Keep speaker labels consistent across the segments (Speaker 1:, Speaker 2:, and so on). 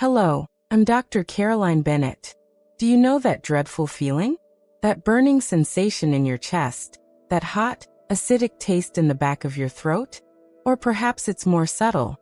Speaker 1: Hello, I'm Dr. Caroline Bennett. Do you know that dreadful feeling? That burning sensation in your chest? That hot, acidic taste in the back of your throat? Or perhaps it's more subtle.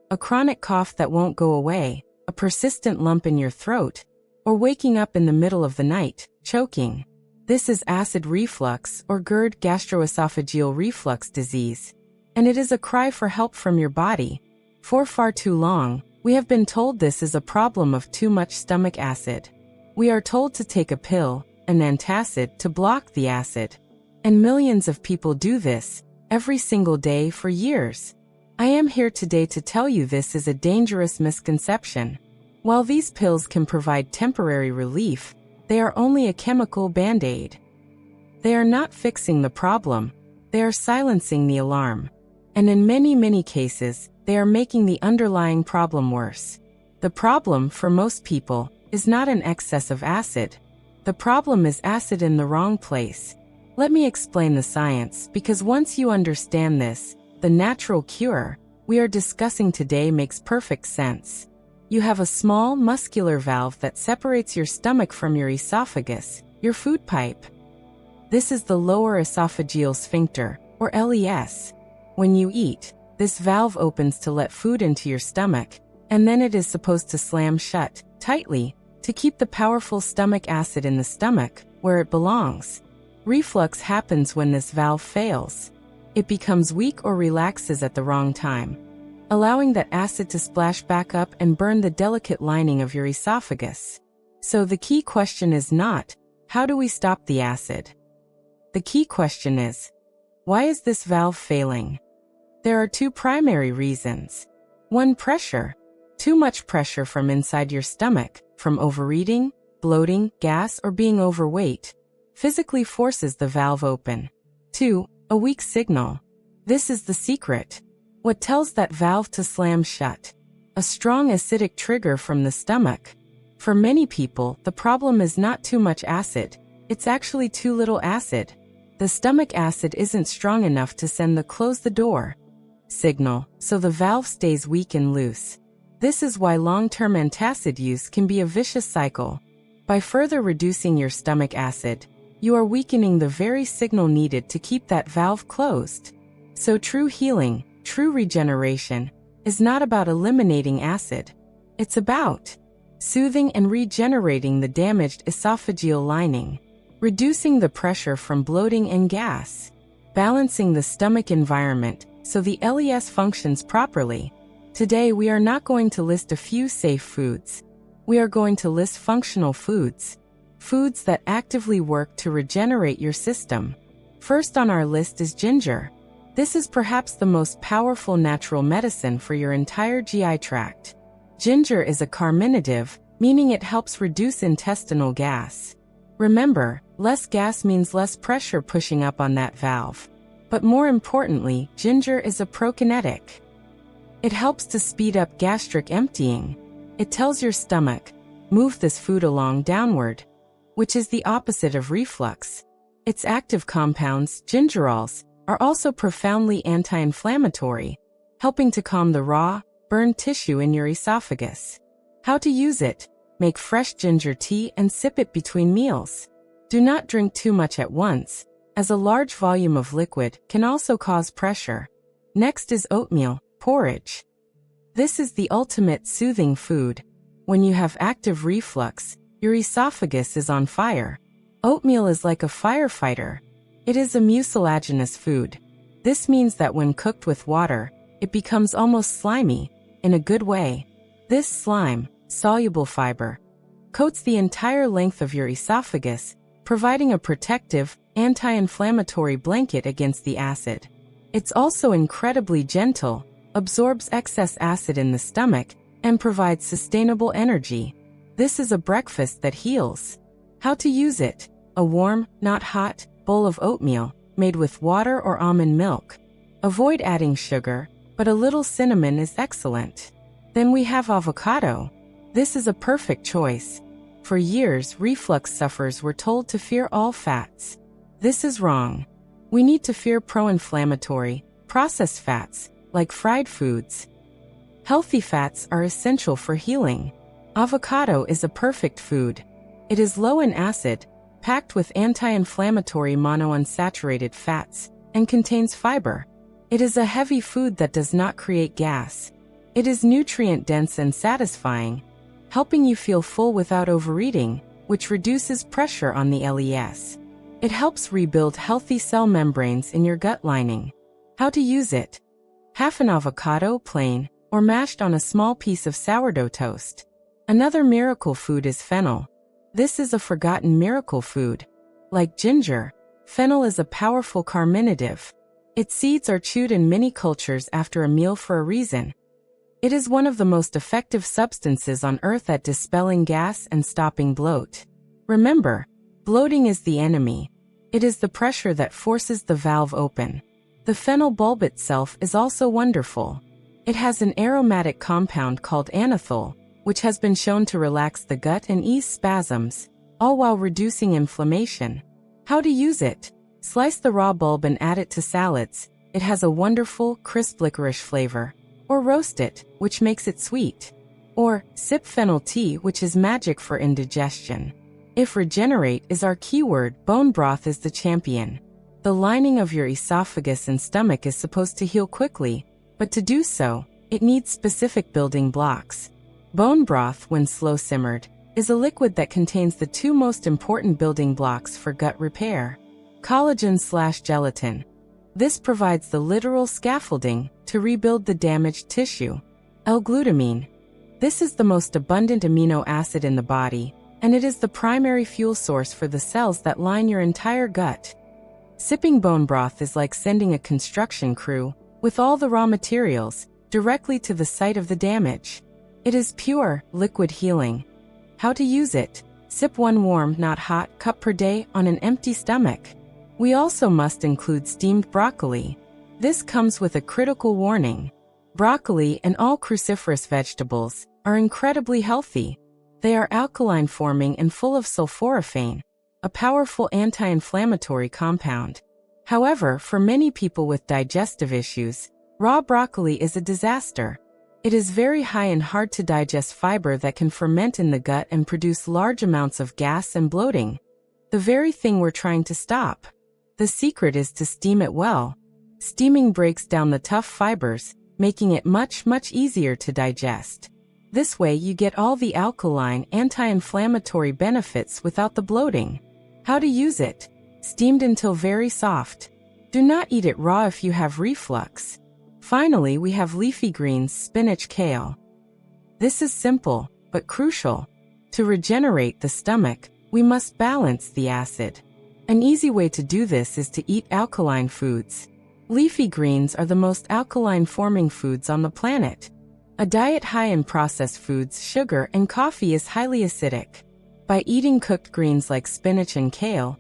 Speaker 1: A chronic cough that won't go away, a persistent lump in your throat, or waking up in the middle of the night, choking. This is acid reflux or GERD, gastroesophageal reflux disease. And it is a cry for help from your body. For far too long, we have been told this is a problem of too much stomach acid. We are told to take a pill, an antacid, to block the acid. And millions of people do this, every single day for years. I am here today to tell you this is a dangerous misconception. While these pills can provide temporary relief, they are only a chemical band-aid. They are not fixing the problem, they are silencing the alarm. And in many cases, they are making the underlying problem worse. The problem, for most people, is not an excess of acid. The problem is acid in the wrong place. Let me explain the science, because once you understand this, the natural cure we are discussing today makes perfect sense. You have a small, muscular valve that separates your stomach from your esophagus, your food pipe. This is the lower esophageal sphincter, or LES. When you eat, this valve opens to let food into your stomach, and then it is supposed to slam shut, tightly, to keep the powerful stomach acid in the stomach, where it belongs. Reflux happens when this valve fails. It becomes weak or relaxes at the wrong time, allowing that acid to splash back up and burn the delicate lining of your esophagus. So the key question is not, how do we stop the acid? The key question is, why is this valve failing? There are two primary reasons. 1. Pressure. Too much pressure from inside your stomach, from overeating, bloating, gas, or being overweight, physically forces the valve open. 2. A weak signal. This is the secret. What tells that valve to slam shut? A strong acidic trigger from the stomach. For many people, the problem is not too much acid, it's actually too little acid. The stomach acid isn't strong enough to send the close the door signal, so the valve stays weak and loose. This is why long-term antacid use can be a vicious cycle. By further reducing your stomach acid, you are weakening the very signal needed to keep that valve closed. So true healing, true regeneration, is not about eliminating acid. It's about soothing and regenerating the damaged esophageal lining, reducing the pressure from bloating and gas, balancing the stomach environment so the LES functions properly. Today we are not going to list a few safe foods. We are going to list functional foods. Foods that actively work to regenerate your system. First on our list is ginger. This is perhaps the most powerful natural medicine for your entire GI tract. Ginger is a carminative, meaning it helps reduce intestinal gas. Remember, less gas means less pressure pushing up on that valve. But more importantly, ginger is a prokinetic. It helps to speed up gastric emptying. It tells your stomach, move this food along downward, which is the opposite of reflux. Its active compounds, gingerols, are also profoundly anti-inflammatory, helping to calm the raw, burned tissue in your esophagus. How to use it? Make fresh ginger tea and sip it between meals. Do not drink too much at once, as a large volume of liquid can also cause pressure. Next is oatmeal, porridge. This is the ultimate soothing food. When you have active reflux, your esophagus is on fire. Oatmeal is like a firefighter. It is a mucilaginous food. This means that when cooked with water, it becomes almost slimy, in a good way. This slime, soluble fiber, coats the entire length of your esophagus, providing a protective, anti-inflammatory blanket against the acid. It's also incredibly gentle, absorbs excess acid in the stomach, and provides sustainable energy. This is a breakfast that heals. How to use it? A warm, not hot, bowl of oatmeal, made with water or almond milk. Avoid adding sugar, but a little cinnamon is excellent. Then we have avocado. This is a perfect choice. For years, reflux sufferers were told to fear all fats. This is wrong. We need to fear pro-inflammatory, processed fats, like fried foods. Healthy fats are essential for healing. Avocado is a perfect food. It is low in acid, packed with anti-inflammatory monounsaturated fats, and contains fiber. It is a heavy food that does not create gas. It is nutrient-dense and satisfying, helping you feel full without overeating, which reduces pressure on the LES. It helps rebuild healthy cell membranes in your gut lining. How to use it? Half an avocado, plain, or mashed on a small piece of sourdough toast. Another miracle food is fennel. This is a forgotten miracle food. Like ginger, fennel is a powerful carminative. Its seeds are chewed in many cultures after a meal for a reason. It is one of the most effective substances on earth at dispelling gas and stopping bloat. Remember, bloating is the enemy. It is the pressure that forces the valve open. The fennel bulb itself is also wonderful. It has an aromatic compound called anethol, which has been shown to relax the gut and ease spasms, all while reducing inflammation. How to use it? Slice the raw bulb and add it to salads. It has a wonderful, crisp licorice flavor. Or roast it, which makes it sweet. Or sip fennel tea, which is magic for indigestion. If regenerate is our keyword, bone broth is the champion. The lining of your esophagus and stomach is supposed to heal quickly, but to do so, it needs specific building blocks. Bone broth, when slow simmered, is a liquid that contains the two most important building blocks for gut repair: collagen/gelatin. This provides the literal scaffolding to rebuild the damaged tissue. L-glutamine. This is the most abundant amino acid in the body, and it is the primary fuel source for the cells that line your entire gut. Sipping bone broth is like sending a construction crew, with all the raw materials, directly to the site of the damage. It is pure, liquid healing. How to use it? Sip 1 warm, not hot, cup per day on an empty stomach. We also must include steamed broccoli. This comes with a critical warning. Broccoli and all cruciferous vegetables are incredibly healthy. They are alkaline-forming and full of sulforaphane, a powerful anti-inflammatory compound. However, for many people with digestive issues, raw broccoli is a disaster. It is very high in hard-to-digest fiber that can ferment in the gut and produce large amounts of gas and bloating. The very thing we're trying to stop. The secret is to steam it well. Steaming breaks down the tough fibers, making it much easier to digest. This way you get all the alkaline, anti-inflammatory benefits without the bloating. How to use it? Steamed until very soft. Do not eat it raw if you have reflux. Finally, we have leafy greens, spinach, kale. This is simple, but crucial. To regenerate the stomach, we must balance the acid. An easy way to do this is to eat alkaline foods. Leafy greens are the most alkaline-forming foods on the planet. A diet high in processed foods, sugar, and coffee is highly acidic. By eating cooked greens like spinach and kale,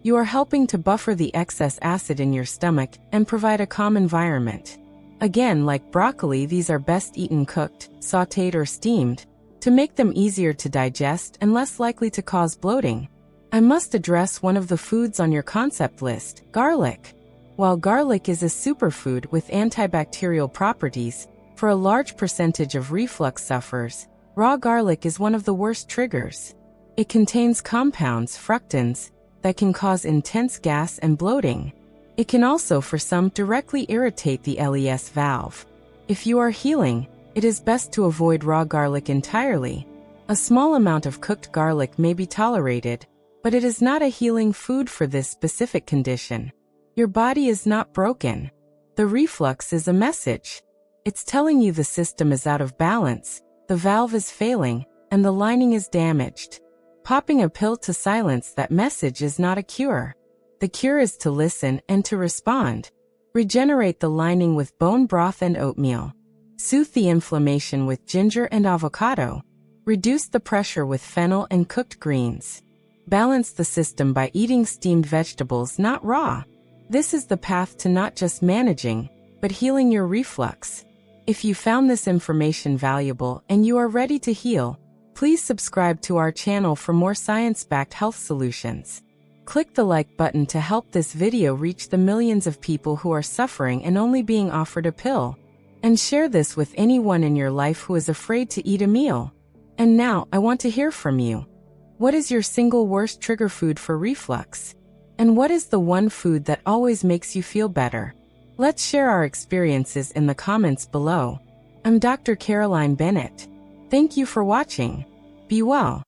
Speaker 1: you are helping to buffer the excess acid in your stomach and provide a calm environment. Again, like broccoli, these are best eaten cooked, sautéed, or steamed, to make them easier to digest and less likely to cause bloating. I must address one of the foods on your concept list, garlic. While garlic is a superfood with antibacterial properties, for a large percentage of reflux sufferers, raw garlic is one of the worst triggers. It contains compounds, fructans, that can cause intense gas and bloating. It can also, for some, directly irritate the LES valve. If you are healing, it is best to avoid raw garlic entirely. A small amount of cooked garlic may be tolerated, but it is not a healing food for this specific condition. Your body is not broken. The reflux is a message. It's telling you the system is out of balance, the valve is failing, and the lining is damaged. Popping a pill to silence that message is not a cure. The cure is to listen and to respond. Regenerate the lining with bone broth and oatmeal. Soothe the inflammation with ginger and avocado. Reduce the pressure with fennel and cooked greens. Balance the system by eating steamed vegetables, not raw. This is the path to not just managing, but healing your reflux. If you found this information valuable and you are ready to heal, please subscribe to our channel for more science-backed health solutions. Click the like button to help this video reach the millions of people who are suffering and only being offered a pill. And share this with anyone in your life who is afraid to eat a meal. And now I want to hear from you. What is your single worst trigger food for reflux? And what is the one food that always makes you feel better? Let's share our experiences in the comments below. I'm Dr. Caroline Bennett. Thank you for watching. Be well.